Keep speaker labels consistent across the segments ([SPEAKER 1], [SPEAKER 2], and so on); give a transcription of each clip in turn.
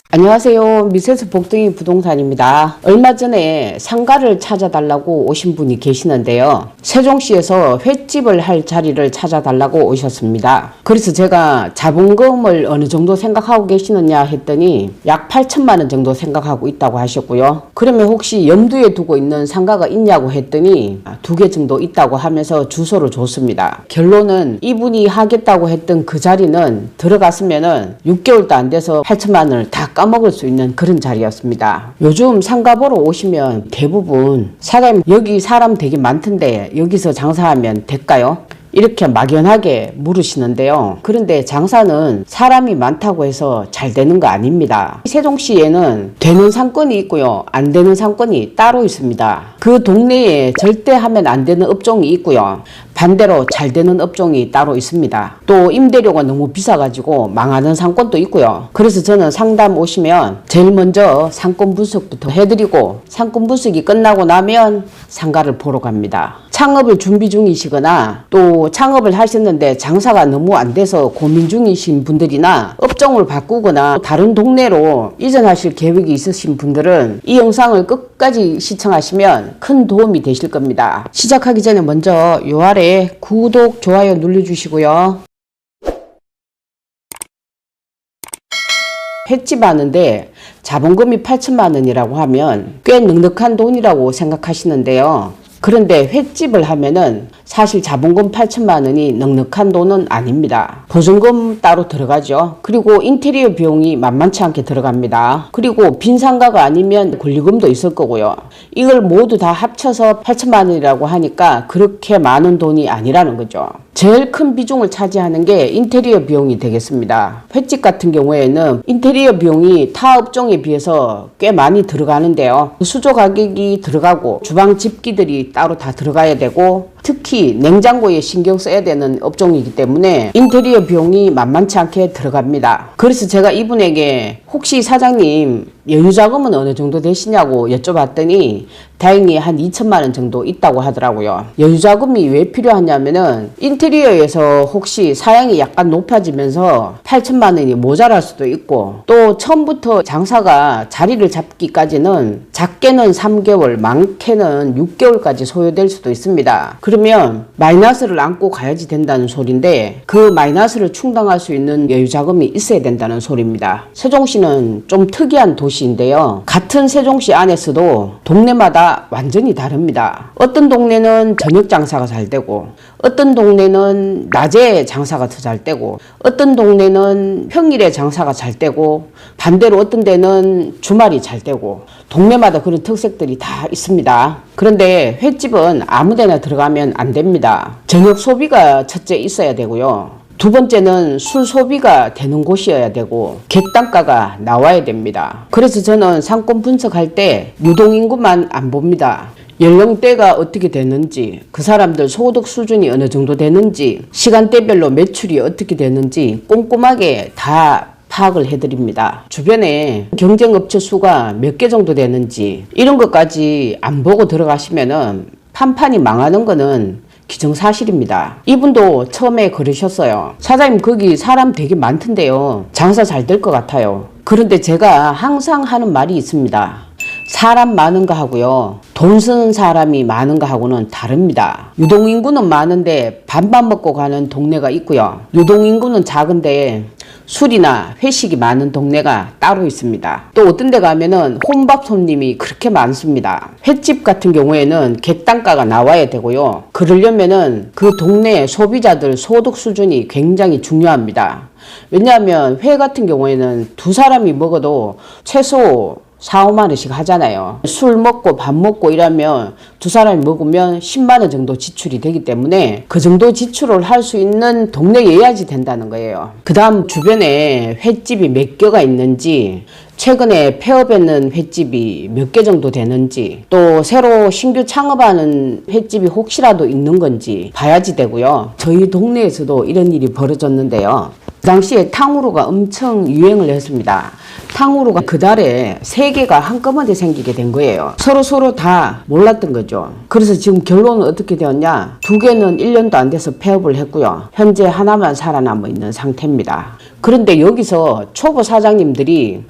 [SPEAKER 1] 안녕하세요. 미세스 복등이 부동산입니다. 얼마 전에 상가를 찾아달라고 오신 분이 계시는데요. 세종시에서 횟집을 할 자리를 찾아달라고 오셨습니다. 그래서 제가 자본금을 어느 정도 생각하고 계시느냐 했더니 약 8천만 원 정도 생각하고 있다고 하셨고요. 그러면 혹시 염두에 두고 있는 상가가 있냐고 했더니 2개 정도 있다고 하면서 주소를 줬습니다. 결론은 이분이 하겠다고 했던 그 자리는 들어갔으면은 6개월도 안 돼서 8천만 원을 다 까먹을 수 있는 그런 자리였습니다. 요즘 상가 보러 오시면 대부분 사장님 여기 사람 되게 많던데 여기서 장사하면 될까요? 이렇게 막연하게 물으시는데요. 그런데 장사는 사람이 많다고 해서 잘 되는 거 아닙니다. 세종시에는 되는 상권이 있고요. 안 되는 상권이 따로 있습니다. 그 동네에 절대 하면 안 되는 업종이 있고요. 반대로 잘 되는 업종이 따로 있습니다. 또 임대료가 너무 비싸가지고 망하는 상권도 있고요. 그래서 저는 상담 오시면 제일 먼저 상권 분석부터 해드리고 상권 분석이 끝나고 나면 상가를 보러 갑니다. 창업을 준비 중이시거나 또 창업을 하셨는데 장사가 너무 안 돼서 고민 중이신 분들이나 업종을 바꾸거나 다른 동네로 이전하실 계획이 있으신 분들은 이 영상을 끝까지 시청하시면 큰 도움이 되실 겁니다. 시작하기 전에 먼저 요 아래 구독, 좋아요 눌러주시고요. 횟집 하는데 자본금이 8천만 원이라고 하면 꽤 넉넉한 돈이라고 생각하시는데요. 그런데 횟집을 하면은 사실 자본금 8천만 원이 넉넉한 돈은 아닙니다. 보증금 따로 들어가죠. 그리고 인테리어 비용이 만만치 않게 들어갑니다. 그리고 빈 상가가 아니면 권리금도 있을 거고요. 이걸 모두 다 합쳐서 8천만 원이라고 하니까 그렇게 많은 돈이 아니라는 거죠. 제일 큰 비중을 차지하는 게 인테리어 비용이 되겠습니다. 횟집 같은 경우에는 인테리어 비용이 타 업종에 비해서 꽤 많이 들어가는데요. 수조 가격이 들어가고 주방 집기들이 따로 다 들어가야 되고 특히 냉장고에 신경 써야 되는 업종이기 때문에 인테리어 비용이 만만치 않게 들어갑니다. 그래서 제가 이분에게 혹시 사장님 여유자금은 어느 정도 되시냐고 여쭤봤더니 다행히 한 2천만 원 정도 있다고 하더라고요. 여유자금이 왜 필요하냐면은 인테리어에서 혹시 사양이 약간 높아지면서 8천만 원이 모자랄 수도 있고 또 처음부터 장사가 자리를 잡기까지는 작게는 3개월 많게는 6개월까지 소요될 수도 있습니다. 그러면 마이너스를 안고 가야지 된다는 소리인데 그 마이너스를 충당할 수 있는 여유자금이 있어야 된다는 소리입니다. 세종시는 좀 특이한 도시인데요. 같은 세종시 안에서도 동네마다 완전히 다릅니다. 어떤 동네는 저녁 장사가 잘 되고 어떤 동네는 낮에 장사가 더 잘 되고 어떤 동네는 평일에 장사가 잘 되고 반대로 어떤 데는 주말이 잘 되고 동네마다 그런 특색들이 다 있습니다. 그런데 횟집은 아무데나 들어가면 안 됩니다. 저녁 소비가 첫째 있어야 되고요. 두 번째는 술 소비가 되는 곳이어야 되고 객단가가 나와야 됩니다. 그래서 저는 상권 분석할 때 유동인구만 안 봅니다. 연령대가 어떻게 되는지, 그 사람들 소득 수준이 어느 정도 되는지, 시간대별로 매출이 어떻게 되는지 꼼꼼하게 다 파악을 해드립니다. 주변에 경쟁업체 수가 몇 개 정도 되는지 이런 것까지 안 보고 들어가시면은 판판이 망하는 거는 기정사실입니다. 이분도 처음에 그러셨어요. 사장님 거기 사람 되게 많던데요. 장사 잘 될 것 같아요. 그런데 제가 항상 하는 말이 있습니다. 사람 많은 거 하고요. 돈 쓰는 사람이 많은 거 하고는 다릅니다. 유동인구는 많은데 밥만 먹고 가는 동네가 있고요. 유동인구는 작은데 술이나 회식이 많은 동네가 따로 있습니다. 또 어떤 데 가면은 혼밥 손님이 그렇게 많습니다. 횟집 같은 경우에는 객단가가 나와야 되고요. 그러려면은 그 동네 소비자들 소득 수준이 굉장히 중요합니다. 왜냐하면 회 같은 경우에는 두 사람이 먹어도 최소 4, 5만 원씩 하잖아요. 술 먹고 밥 먹고 이러면 두 사람이 먹으면 10만 원 정도 지출이 되기 때문에 그 정도 지출을 할 수 있는 동네여야지 된다는 거예요. 그 다음 주변에 횟집이 몇 개가 있는지 최근에 폐업했는 횟집이 몇 개 정도 되는지 또 새로 신규 창업하는 횟집이 혹시라도 있는 건지 봐야지 되고요. 저희 동네에서도 이런 일이 벌어졌는데요. 그 당시에 탕후루가 엄청 유행을 했습니다. 탕후루가 그달에 3개가 한꺼번에 생기게 된 거예요. 서로 다 몰랐던 거죠. 그래서 지금 결론은 어떻게 되었냐? 2개는 1년도 안 돼서 폐업을 했고요. 현재 하나만 살아남아 있는 상태입니다. 그런데 여기서 초보 사장님들이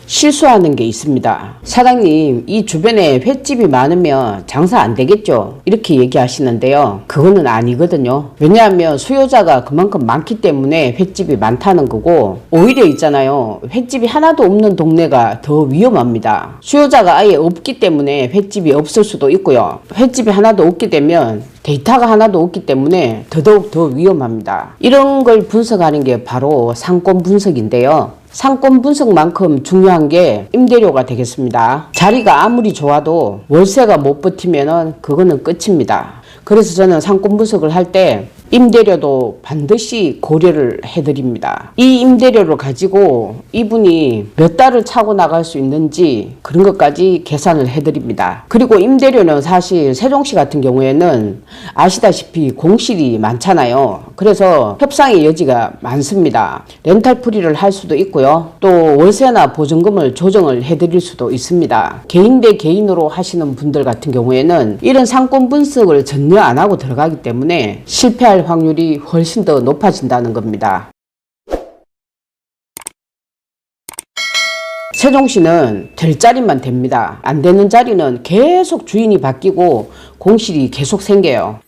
[SPEAKER 1] 실수하는 게 있습니다. 사장님, 이 주변에 횟집이 많으면 장사 안 되겠죠? 이렇게 얘기하시는데요. 그거는 아니거든요. 왜냐하면 수요자가 그만큼 많기 때문에 횟집이 많다는 거고, 오히려 있잖아요. 횟집이 하나도 없는 동네가 더 위험합니다. 수요자가 아예 없기 때문에 횟집이 없을 수도 있고요. 횟집이 하나도 없게 되면 데이터가 하나도 없기 때문에 더더욱 더 위험합니다. 이런 걸 분석하는 게 바로 상권 분석인데요. 상권 분석만큼 중요한 게 임대료가 되겠습니다. 자리가 아무리 좋아도 월세가 못 버티면은 그거는 끝입니다. 그래서 저는 상권 분석을 할 때 임대료도 반드시 고려를 해드립니다. 이 임대료를 가지고 이분이 몇 달을 차고 나갈 수 있는지 그런 것까지 계산을 해드립니다. 그리고 임대료는 사실 세종시 같은 경우에는 아시다시피 공실이 많잖아요. 그래서 협상의 여지가 많습니다. 렌탈 프리를 할 수도 있고요. 또 월세나 보증금을 조정을 해드릴 수도 있습니다. 개인 대 개인으로 하시는 분들 같은 경우에는 이런 상권 분석을 전혀 안 하고 들어가기 때문에 실패할 확률이 훨씬 더 높아진다는 겁니다. 세종시는 될 자리만 됩니다. 안 되는 자리는 계속 주인이 바뀌고 공실이 계속 생겨요.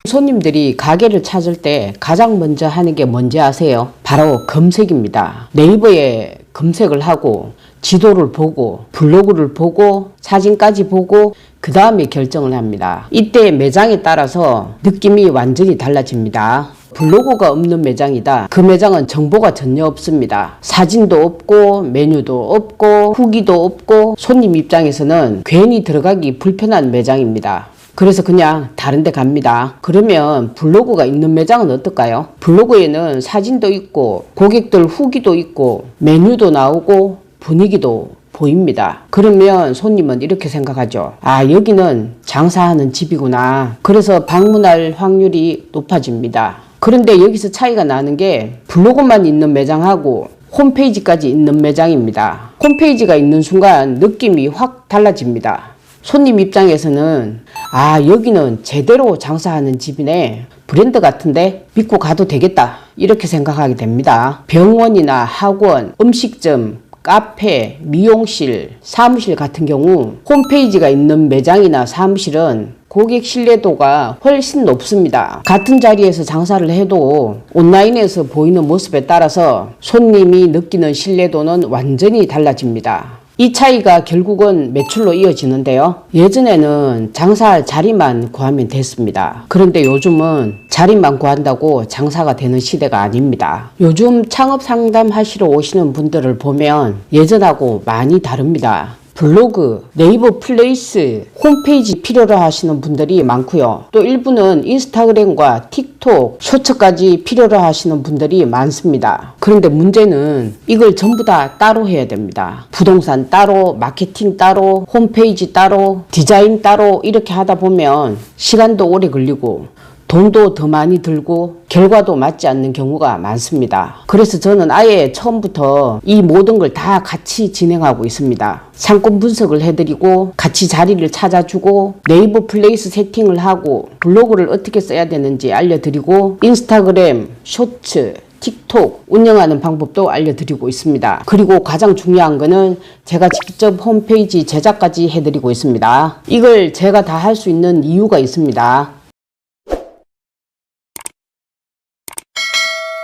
[SPEAKER 1] 손님들이 가게를 찾을 때 가장 먼저 하는 게 뭔지 아세요? 바로 검색입니다. 네이버에 검색을 하고 지도를 보고 블로그를 보고 사진까지 보고 그 다음에 결정을 합니다. 이때 매장에 따라서 느낌이 완전히 달라집니다. 블로그가 없는 매장이다. 그 매장은 정보가 전혀 없습니다. 사진도 없고 메뉴도 없고 후기도 없고 손님 입장에서는 괜히 들어가기 불편한 매장입니다. 그래서 그냥 다른 데 갑니다. 그러면 블로그가 있는 매장은 어떨까요? 블로그에는 사진도 있고 고객들 후기도 있고 메뉴도 나오고 분위기도 보입니다. 그러면 손님은 이렇게 생각하죠. 아, 여기는 장사하는 집이구나. 그래서 방문할 확률이 높아집니다. 그런데 여기서 차이가 나는 게 블로그만 있는 매장하고 홈페이지까지 있는 매장입니다. 홈페이지가 있는 순간 느낌이 확 달라집니다. 손님 입장에서는 아, 여기는 제대로 장사하는 집이네. 브랜드 같은데 믿고 가도 되겠다. 이렇게 생각하게 됩니다. 병원이나 학원, 음식점, 카페, 미용실, 사무실 같은 경우 홈페이지가 있는 매장이나 사무실은 고객 신뢰도가 훨씬 높습니다. 같은 자리에서 장사를 해도 온라인에서 보이는 모습에 따라서 손님이 느끼는 신뢰도는 완전히 달라집니다. 이 차이가 결국은 매출로 이어지는데요. 예전에는 장사할 자리만 구하면 됐습니다. 그런데 요즘은 자리만 구한다고 장사가 되는 시대가 아닙니다. 요즘 창업 상담 하시러 오시는 분들을 보면 예전하고 많이 다릅니다. 블로그, 네이버 플레이스, 홈페이지 필요로 하시는 분들이 많고요. 또 일부는 인스타그램과 틱톡, 쇼츠까지 필요로 하시는 분들이 많습니다. 그런데 문제는 이걸 전부 다 따로 해야 됩니다. 부동산 따로, 마케팅 따로, 홈페이지 따로, 디자인 따로 이렇게 하다 보면 시간도 오래 걸리고 돈도 더 많이 들고 결과도 맞지 않는 경우가 많습니다. 그래서 저는 아예 처음부터 이 모든 걸 다 같이 진행하고 있습니다. 상권 분석을 해드리고 같이 자리를 찾아주고 네이버 플레이스 세팅을 하고 블로그를 어떻게 써야 되는지 알려드리고 인스타그램, 쇼츠, 틱톡 운영하는 방법도 알려드리고 있습니다. 그리고 가장 중요한 거는 제가 직접 홈페이지 제작까지 해드리고 있습니다. 이걸 제가 다 할 수 있는 이유가 있습니다.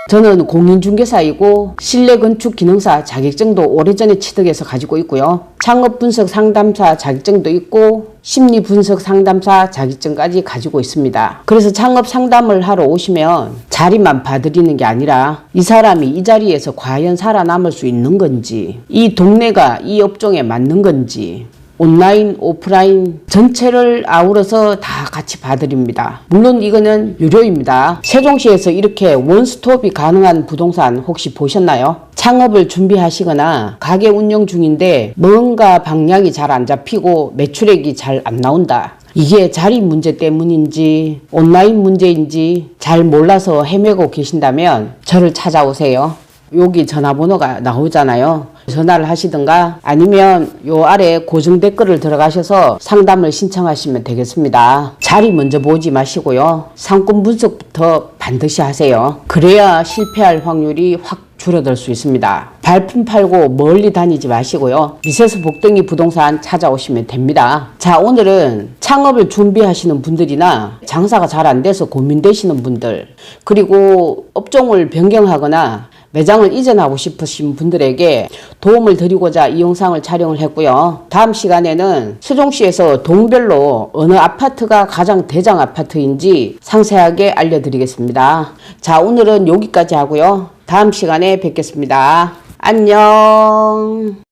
[SPEAKER 1] 저는 공인중개사이고 실내건축기능사 자격증도 오래전에 취득해서 가지고 있고요. 창업분석 상담사 자격증도 있고 심리분석 상담사 자격증까지 가지고 있습니다. 그래서 창업 상담을 하러 오시면 자리만 봐드리는 게 아니라 이 사람이 이 자리에서 과연 살아남을 수 있는 건지, 이 동네가 이 업종에 맞는 건지, 온라인, 오프라인 전체를 아우러서 다 같이 봐드립니다. 물론 이거는 유료입니다. 세종시에서 이렇게 원스톱이 가능한 부동산 혹시 보셨나요? 창업을 준비하시거나 가게 운영 중인데 뭔가 방향이 잘 안 잡히고 매출액이 잘 안 나온다. 이게 자리 문제 때문인지 온라인 문제인지 잘 몰라서 헤매고 계신다면 저를 찾아오세요. 여기 전화번호가 나오잖아요. 전화를 하시든가 아니면 요 아래 고정 댓글을 들어가셔서 상담을 신청하시면 되겠습니다. 자리 먼저 보지 마시고요. 상권 분석부터 반드시 하세요. 그래야 실패할 확률이 확 줄어들 수 있습니다. 발품 팔고 멀리 다니지 마시고요. 미세스 복덩이 부동산 찾아오시면 됩니다. 자, 오늘은 창업을 준비하시는 분들이나 장사가 잘 안 돼서 고민되시는 분들, 그리고 업종을 변경하거나 매장을 이전하고 싶으신 분들에게 도움을 드리고자 이 영상을 촬영을 했고요. 다음 시간에는 세종시에서 동별로 어느 아파트가 가장 대장 아파트인지 상세하게 알려드리겠습니다. 자, 오늘은 여기까지 하고요. 다음 시간에 뵙겠습니다. 안녕.